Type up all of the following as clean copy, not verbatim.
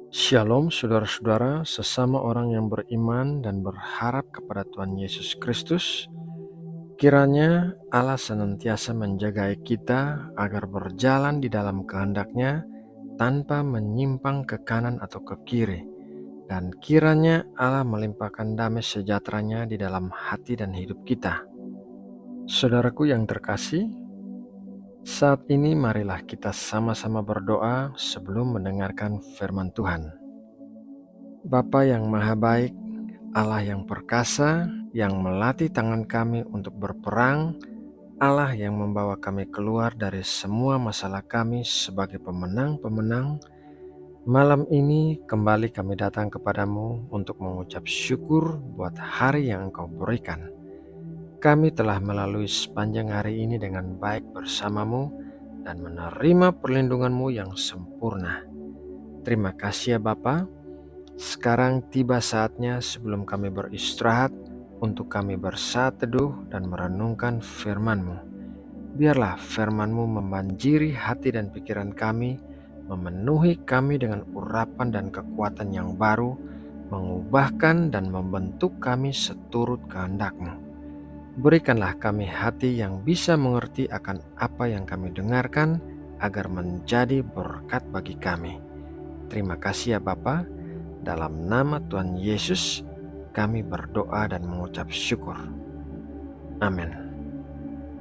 Shalom saudara-saudara, sesama orang yang beriman dan berharap kepada Tuhan Yesus Kristus. Kiranya Allah senantiasa menjaga kita agar berjalan di dalam kehendak-Nya tanpa menyimpang ke kanan atau ke kiri. Dan kiranya Allah melimpahkan damai sejahtera-Nya di dalam hati dan hidup kita. Saudaraku yang terkasih, saat ini marilah kita sama-sama berdoa sebelum mendengarkan firman Tuhan. Bapa yang Maha Baik, Allah yang perkasa, yang melatih tangan kami untuk berperang, Allah yang membawa kami keluar dari semua masalah kami sebagai pemenang-pemenang, malam ini kembali kami datang kepadamu untuk mengucap syukur buat hari yang Engkau berikan. Kami telah melalui sepanjang hari ini dengan baik bersamamu dan menerima perlindungan-Mu yang sempurna. Terima kasih ya Bapa. Sekarang tiba saatnya sebelum kami beristirahat untuk kami bersaat teduh dan merenungkan firman-Mu. Biarlah firman-Mu membanjiri hati dan pikiran kami, memenuhi kami dengan urapan dan kekuatan yang baru, mengubahkan dan membentuk kami seturut kehendak-Mu. Berikanlah kami hati yang bisa mengerti akan apa yang kami dengarkan, agar menjadi berkat bagi kami. Terima kasih ya Bapa. Dalam nama Tuhan Yesus, kami berdoa dan mengucap syukur. Amin.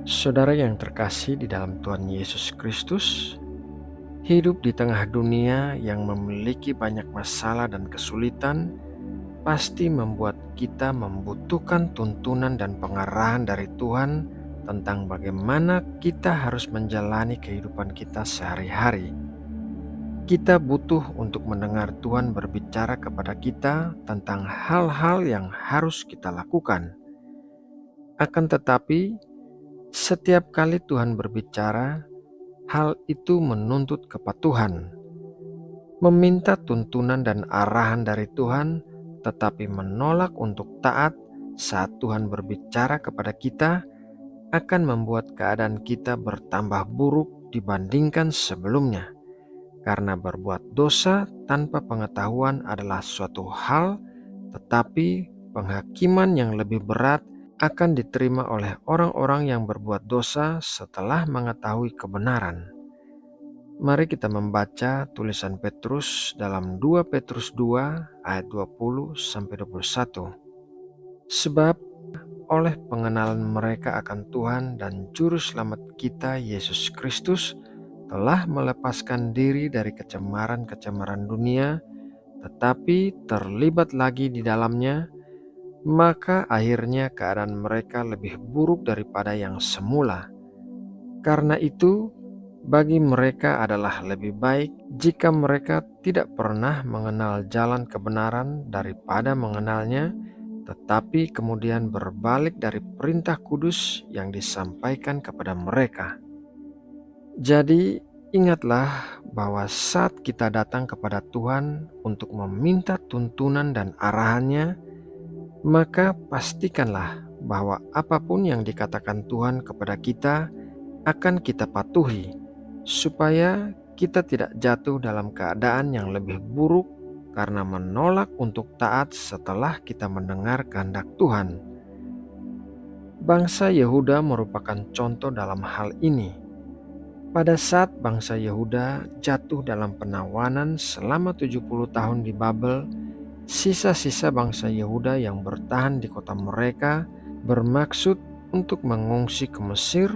Saudara yang terkasih di dalam Tuhan Yesus Kristus, hidup di tengah dunia yang memiliki banyak masalah dan kesulitan pasti membuat kita membutuhkan tuntunan dan pengarahan dari Tuhan tentang bagaimana kita harus menjalani kehidupan kita sehari-hari. Kita butuh untuk mendengar Tuhan berbicara kepada kita tentang hal-hal yang harus kita lakukan. Akan tetapi, setiap kali Tuhan berbicara, hal itu menuntut kepatuhan. Meminta tuntunan dan arahan dari Tuhan, tetapi menolak untuk taat saat Tuhan berbicara kepada kita, akan membuat keadaan kita bertambah buruk dibandingkan sebelumnya. Karena berbuat dosa tanpa pengetahuan adalah suatu hal, tetapi penghakiman yang lebih berat akan diterima oleh orang-orang yang berbuat dosa setelah mengetahui kebenaran. Mari kita membaca tulisan Petrus dalam 2 Petrus 2 ayat 20-21. Sebab oleh pengenalan mereka akan Tuhan dan Juru Selamat kita Yesus Kristus telah melepaskan diri dari kecemaran-kecemaran dunia, tetapi terlibat lagi di dalamnya, maka akhirnya keadaan mereka lebih buruk daripada yang semula. Karena itu, bagi mereka adalah lebih baik jika mereka tidak pernah mengenal jalan kebenaran daripada mengenalnya, tetapi kemudian berbalik dari perintah kudus yang disampaikan kepada mereka. Jadi, ingatlah bahwa saat kita datang kepada Tuhan untuk meminta tuntunan dan arahannya, maka pastikanlah bahwa apapun yang dikatakan Tuhan kepada kita akan kita patuhi, supaya kita tidak jatuh dalam keadaan yang lebih buruk karena menolak untuk taat setelah kita mendengar kehendak Tuhan. Bangsa Yehuda merupakan contoh dalam hal ini. Pada saat bangsa Yehuda jatuh dalam penawanan selama 70 tahun di Babel, sisa-sisa bangsa Yehuda yang bertahan di kota mereka bermaksud untuk mengungsi ke Mesir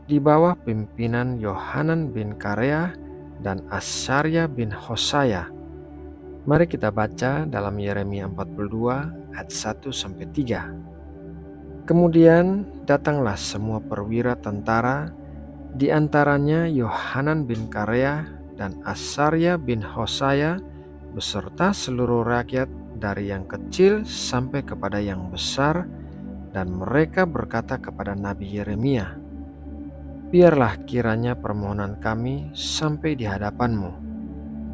di bawah pimpinan Yohanan bin Kareah dan Asarya bin Hosaya. Mari kita baca dalam Yeremia 42 ayat 1-3. Kemudian datanglah semua perwira tentara, di antaranya Yohanan bin Kareah dan Asarya bin Hosaya, beserta seluruh rakyat dari yang kecil sampai kepada yang besar, dan mereka berkata kepada Nabi Yeremia, "Biarlah kiranya permohonan kami sampai di hadapan-Mu.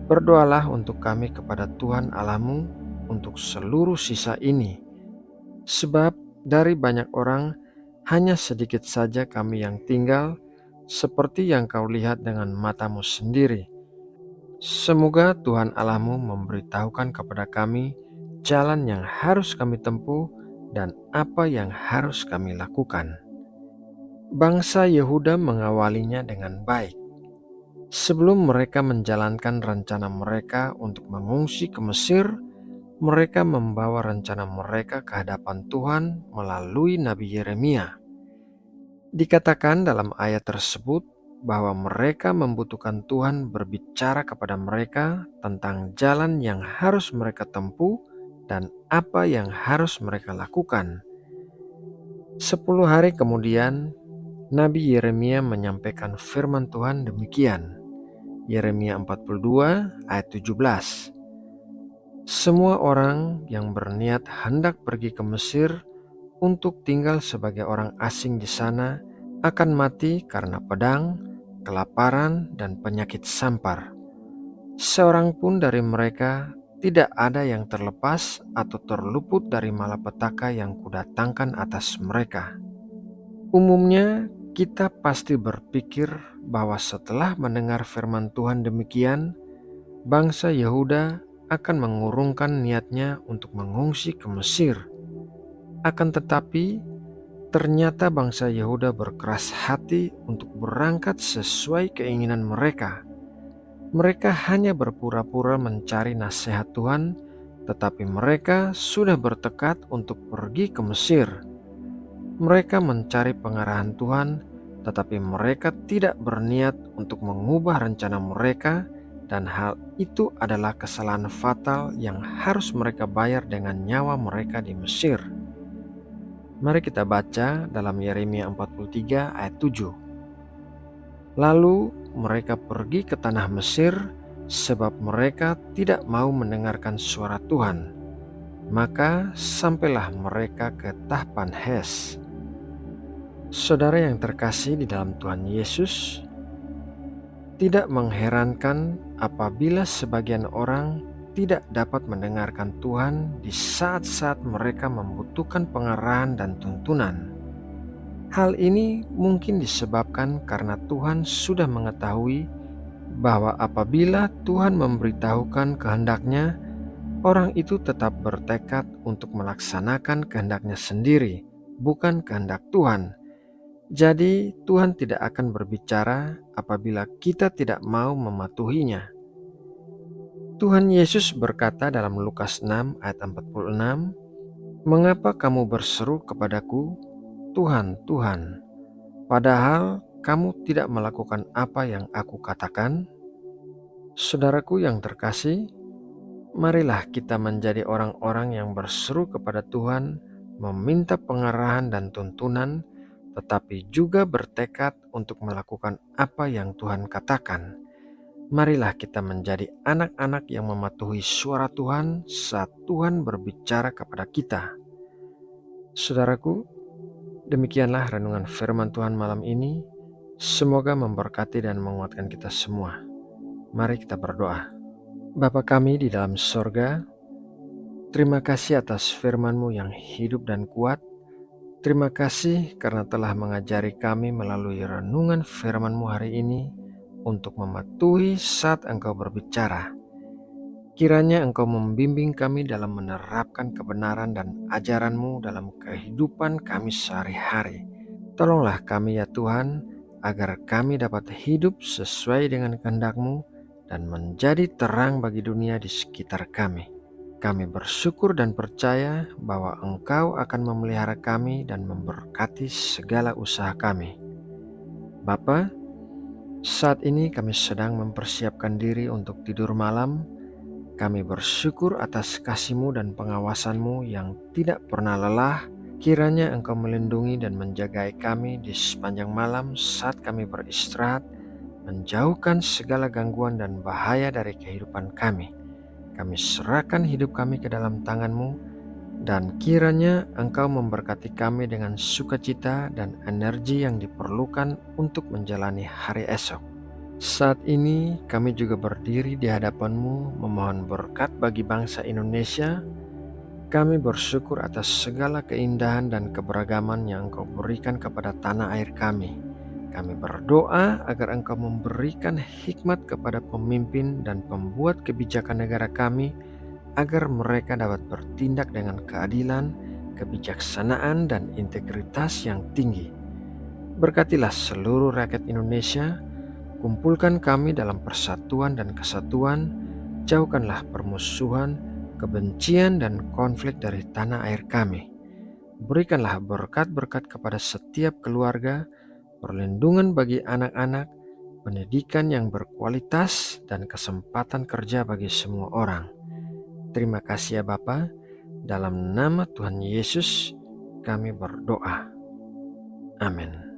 Berdoalah untuk kami kepada Tuhan Allah-Mu untuk seluruh sisa ini, sebab dari banyak orang hanya sedikit saja kami yang tinggal, seperti yang kau lihat dengan matamu sendiri. Semoga Tuhan Allahmu memberitahukan kepada kami jalan yang harus kami tempuh dan apa yang harus kami lakukan. Bangsa Yehuda mengawalinya dengan baik. Sebelum mereka menjalankan rencana mereka untuk mengungsi ke Mesir, mereka membawa rencana mereka ke hadapan Tuhan melalui Nabi Yeremia. Dikatakan dalam ayat tersebut bahwa mereka membutuhkan Tuhan berbicara kepada mereka tentang jalan yang harus mereka tempuh dan apa yang harus mereka lakukan. 10 hari kemudian, Nabi Yeremia menyampaikan firman Tuhan demikian. Yeremia 42 ayat 17. Semua orang yang berniat hendak pergi ke Mesir untuk tinggal sebagai orang asing di sana akan mati karena pedang, kelaparan, dan penyakit sampar. Seorang pun dari mereka tidak ada yang terlepas atau terluput dari malapetaka yang kudatangkan atas mereka. Umumnya kita pasti berpikir bahwa setelah mendengar firman Tuhan demikian, bangsa Yehuda akan mengurungkan niatnya untuk mengungsi ke Mesir. Akan tetapi, ternyata bangsa Yehuda berkeras hati untuk berangkat sesuai keinginan mereka. Mereka hanya berpura-pura mencari nasihat Tuhan, tetapi mereka sudah bertekad untuk pergi ke Mesir. Mereka mencari pengarahan Tuhan, tetapi mereka tidak berniat untuk mengubah rencana mereka, dan hal itu adalah kesalahan fatal yang harus mereka bayar dengan nyawa mereka di Mesir. Mari kita baca dalam Yeremia 43 ayat 7. Lalu mereka pergi ke tanah Mesir sebab mereka tidak mau mendengarkan suara Tuhan. Maka sampailah mereka ke Tahpanhes. Saudara yang terkasih di dalam Tuhan Yesus, tidak mengherankan apabila sebagian orang tidak dapat mendengarkan Tuhan di saat-saat mereka membutuhkan pengarahan dan tuntunan. Hal ini mungkin disebabkan karena Tuhan sudah mengetahui bahwa apabila Tuhan memberitahukan kehendaknya, orang itu tetap bertekad untuk melaksanakan kehendaknya sendiri, bukan kehendak Tuhan. Jadi Tuhan tidak akan berbicara apabila kita tidak mau mematuhinya. Tuhan Yesus berkata dalam Lukas 6 ayat 46, "Mengapa kamu berseru kepadaku, Tuhan, Tuhan, padahal kamu tidak melakukan apa yang aku katakan?" Saudaraku yang terkasih, marilah kita menjadi orang-orang yang berseru kepada Tuhan, meminta pengarahan dan tuntunan, tetapi juga bertekad untuk melakukan apa yang Tuhan katakan. Marilah kita menjadi anak-anak yang mematuhi suara Tuhan saat Tuhan berbicara kepada kita. Saudaraku, demikianlah renungan firman Tuhan malam ini. Semoga memberkati dan menguatkan kita semua. Mari kita berdoa. Bapa kami di dalam sorga, terima kasih atas firman-Mu yang hidup dan kuat. Terima kasih karena telah mengajari kami melalui renungan firman-Mu hari ini untuk mematuhi saat Engkau berbicara. Kiranya Engkau membimbing kami dalam menerapkan kebenaran dan ajaran-Mu dalam kehidupan kami sehari-hari. Tolonglah kami ya Tuhan, agar kami dapat hidup sesuai dengan kehendak-Mu dan menjadi terang bagi dunia di sekitar kami. Kami bersyukur dan percaya bahwa Engkau akan memelihara kami dan memberkati segala usaha kami. Bapa, saat ini kami sedang mempersiapkan diri untuk tidur malam. Kami bersyukur atas kasih-Mu dan pengawasan-Mu yang tidak pernah lelah. Kiranya Engkau melindungi dan menjagai kami di sepanjang malam saat kami beristirahat, menjauhkan segala gangguan dan bahaya dari kehidupan kami. Kami serahkan hidup kami ke dalam tangan-Mu, dan kiranya Engkau memberkati kami dengan sukacita dan energi yang diperlukan untuk menjalani hari esok. Saat ini kami juga berdiri di hadapan-Mu memohon berkat bagi bangsa Indonesia. Kami bersyukur atas segala keindahan dan keberagaman yang Engkau berikan kepada tanah air kami. Kami berdoa agar Engkau memberikan hikmat kepada pemimpin dan pembuat kebijakan negara kami, agar mereka dapat bertindak dengan keadilan, kebijaksanaan, dan integritas yang tinggi. Berkatilah seluruh rakyat Indonesia, kumpulkan kami dalam persatuan dan kesatuan, jauhkanlah permusuhan, kebencian, dan konflik dari tanah air kami. Berikanlah berkat-berkat kepada setiap keluarga, perlindungan bagi anak-anak, pendidikan yang berkualitas, dan kesempatan kerja bagi semua orang. Terima kasih ya Bapa, dalam nama Tuhan Yesus kami berdoa. Amin.